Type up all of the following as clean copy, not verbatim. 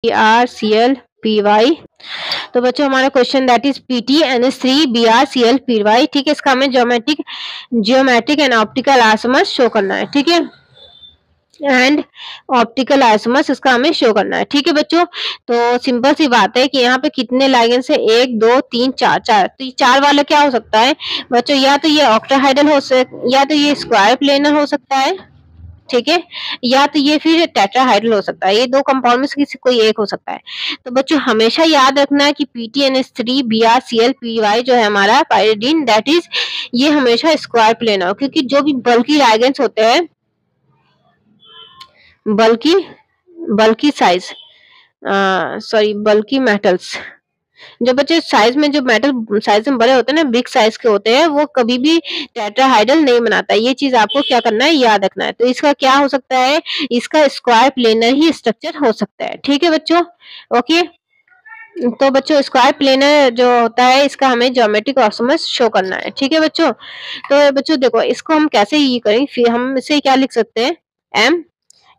BrClPy। तो बच्चों हमारा question that is PtNH3 BrClPy। ठीक है, इसका हमें geometric and optical isomers show करना है। ठीक है, एंड ऑप्टिकल आइसोमर्स इसका हमें शो करना है। ठीक है बच्चों, तो सिंपल सी बात है कि यहाँ पे कितने लाइगेंड्स है, 1 2 3 4 4। तो ये 4 वाला क्या हो सकता है बच्चों, या तो ये ऑक्टाहाइडल या तो ये स्क्वायर प्लेनर हो सकता है, ठीक है, या तो ये फिर टेट्राहाइड्रल हो सकता है। ये दो कंपाउंड में से किसी कोई एक हो सकता है। तो बच्चों हमेशा याद रखना है कि PtNH3 BrClPy जो है हमारा पाइरिडीन, दैट इज ये हमेशा स्क्वायर प्लेनर हो, क्योंकि जो भी बल्कि लाइगेंड्स होते हैं, बल्कि बल्कि मेटल्स, जो बच्चे साइज में जो मेटल साइज में बड़े होते हैं ना, बिग साइज के होते हैं, वो कभी भी टेट्राहाइड्रल नहीं बनाता। ये चीज आपको क्या करना है, याद रखना है। तो इसका क्या हो सकता है, इसका स्क्वायर प्लेनर ही स्ट्रक्चर हो सकता है। ठीक है बच्चों, ओके। तो बच्चों स्क्वायर प्लेनर जो होता है इसका हमें ज्योमेट्रिक आइसोमर्स शो करना है। ठीक है बच्चों, तो बच्चों देखो इसको हम कैसे ये करें, फिर हम इसे क्या लिख सकते हैं, M,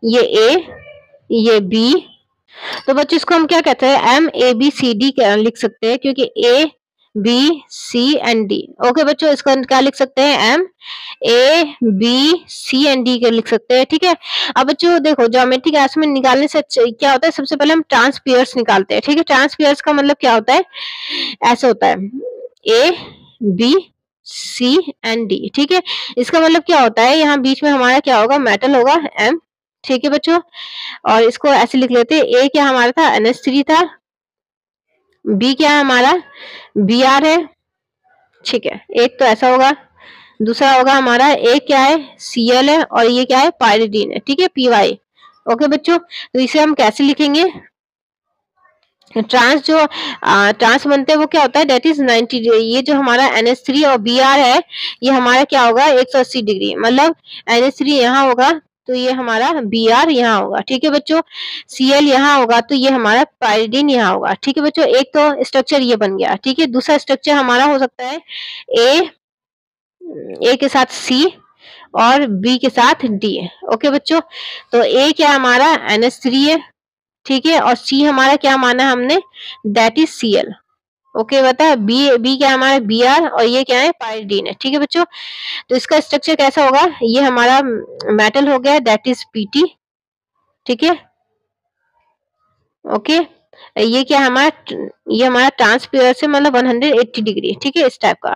ये A, ये B। तो बच्चों इसको हम क्या कहते हैं, MABCD लिख सकते हैं, क्योंकि ABCD। ओके बच्चों, इसको क्या लिख सकते हैं, MABCD के लिख सकते हैं। ठीक है, अब बच्चों देखो ज्योमेट्रिक आइसोमर निकालने से क्या होता है, सबसे पहले हम ट्रांसपेयर्स निकालते हैं। ठीक है, ट्रांसपेयर्स का मतलब क्या होता है, ऐसे होता है ABCD। ठीक है, इसका मतलब क्या होता है, यहाँ बीच में हमारा क्या होगा, मेटल होगा M। ठीक है बच्चों, और इसको ऐसे लिख लेते हैं, A क्या हमारा था, NH3 था, B क्या है हमारा, Br है। ठीक है, एक तो ऐसा होगा, दूसरा होगा हमारा एक क्या है, Cl है, और ये क्या है, पाइरिडीन है। ठीक है, Py। ओके बच्चों, तो इसे हम कैसे लिखेंगे, ट्रांस बनते हैं वो क्या होता है, दैट इज 90 डिग्री। ये जो हमारा NH3 और Br है, ये हमारा क्या होगा, 180 डिग्री। मतलब NH3 यहाँ होगा तो ये हमारा Br यहाँ होगा। ठीक है बच्चों, Cl यहाँ होगा तो ये हमारा पाइरिडीन यहाँ होगा। ठीक है बच्चों, एक तो स्ट्रक्चर ये बन गया। ठीक है, दूसरा स्ट्रक्चर हमारा हो सकता है A के साथ C और B के साथ D। ओके बच्चों, तो A क्या हमारा, NH3 है। ठीक है, और C हमारा क्या माना हमने, दैट इज Cl। ओके, बता बी क्या हमारा, Br, और ये क्या है, पाइरिडीन है। ठीक है बच्चों, तो इसका स्ट्रक्चर कैसा होगा, ये हमारा मेटल हो गया, दैट इज Pt। ठीक है, ओके, ये क्या ये हमारा ट्रांसपेयर से मतलब 180 डिग्री। ठीक है, इस टाइप का,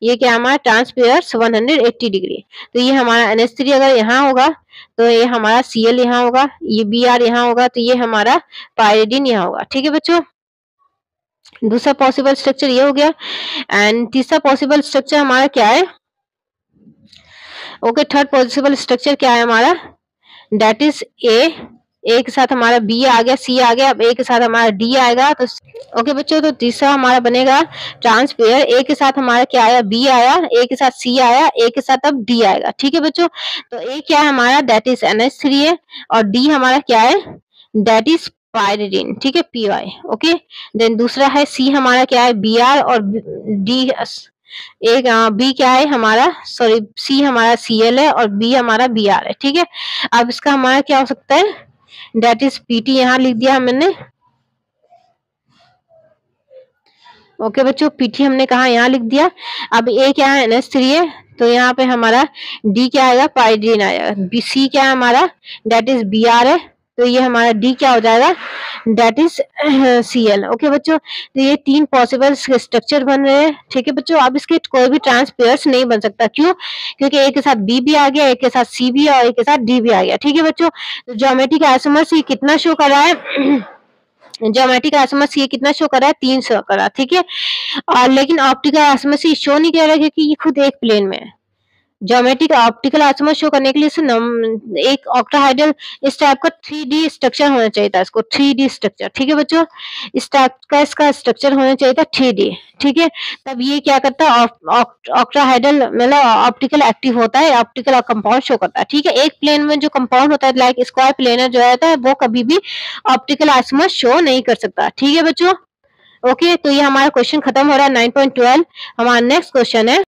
ये क्या हमारा ट्रांसपेयर 180 डिग्री। तो ये हमारा NH3 अगर यहाँ होगा तो ये हमारा Cl यहाँ होगा, ये Br यहाँ होगा, तो ये हमारा पाइरिडीन यहाँ होगा। ठीक है बच्चों, दूसरा पॉसिबल स्ट्रक्चर ये हो गया। एंड तीसरा पॉसिबल स्ट्रक्चर हमारा क्या है, ओके, थर्ड पॉसिबल स्ट्रक्चर क्या है हमारा, दैट इज ए के साथ हमारा B आ गया, C आ गया, अब A के साथ हमारा D आएगा। तो ओके बच्चों, तो तीसरा हमारा बनेगा ट्रांसपेयर, A के साथ हमारा क्या आया, B आया, A के साथ C आया, A के साथ अब D आएगा। ठीक है बच्चों, तो A क्या है हमारा, दैट इज NH3 है, और D हमारा क्या है, दैट इज पाइरिडीन। ठीक है, Py। ओके, देन दूसरा है C हमारा क्या है, Br, और D एक B क्या है हमारा, सॉरी C हमारा Cl है, और B हमारा Br है। ठीक है, अब इसका हमारा क्या हो सकता है, दैट इज Pt यहाँ लिख दिया हमने। ओके बच्चों, Pt हमने कहा यहाँ लिख दिया। अब A क्या है, NH3 है, तो यहाँ पे हमारा D क्या आएगा, पाइरिडीन आएगा। C क्या है हमारा, दैट इज Br है, तो ये हमारा D क्या हो जाएगा, दैट इज Cl। ओके बच्चों, तो ये तीन पॉसिबल स्ट्रक्चर बन रहे हैं। ठीक है बच्चों, अब इसके कोई भी ट्रांसपेयर्स नहीं बन सकता, क्यों, क्योंकि एक के साथ B भी आ गया, एक के साथ C भी, और एक के साथ D भी आ गया। ठीक है बच्चों, तो ज्योमेट्रिक आइसोमर्स ये कितना शो कर रहा है, ज्योमेट्रिक आइसोमर्स ये कितना शो कर रहा है, 3 शो कर रहा है। ठीक है, और लेकिन ऑप्टिकल आइसोमर्स ये शो नहीं कर रहा है, क्योंकि ये खुद एक प्लेन में है। ज्योमेट्रिक ऑप्टिकल आइसोमर शो करने के लिए एक ऑक्टाहाइड्रल इस टाइप का 3D स्ट्रक्चर होना चाहिए था, इसको 3D स्ट्रक्चर। ठीक है बच्चों, इस टाइप का इसका स्ट्रक्चर होना चाहिए था 3D। ठीक है, तब ये क्या करता है, ऑक्टाहाइड्रल मतलब ऑप्टिकल एक्टिव होता है, ऑप्टिकल कंपाउंड शो करता है। ठीक है, एक प्लेन में जो कंपाउंड होता है लाइक स्क्वायर प्लेनर जो रहता है, वो कभी भी ऑप्टिकल आइसोमर शो नहीं कर सकता। ठीक है बच्चों, ओके, तो ये हमारा क्वेश्चन खत्म हो रहा है 9.12। हमारा नेक्स्ट क्वेश्चन है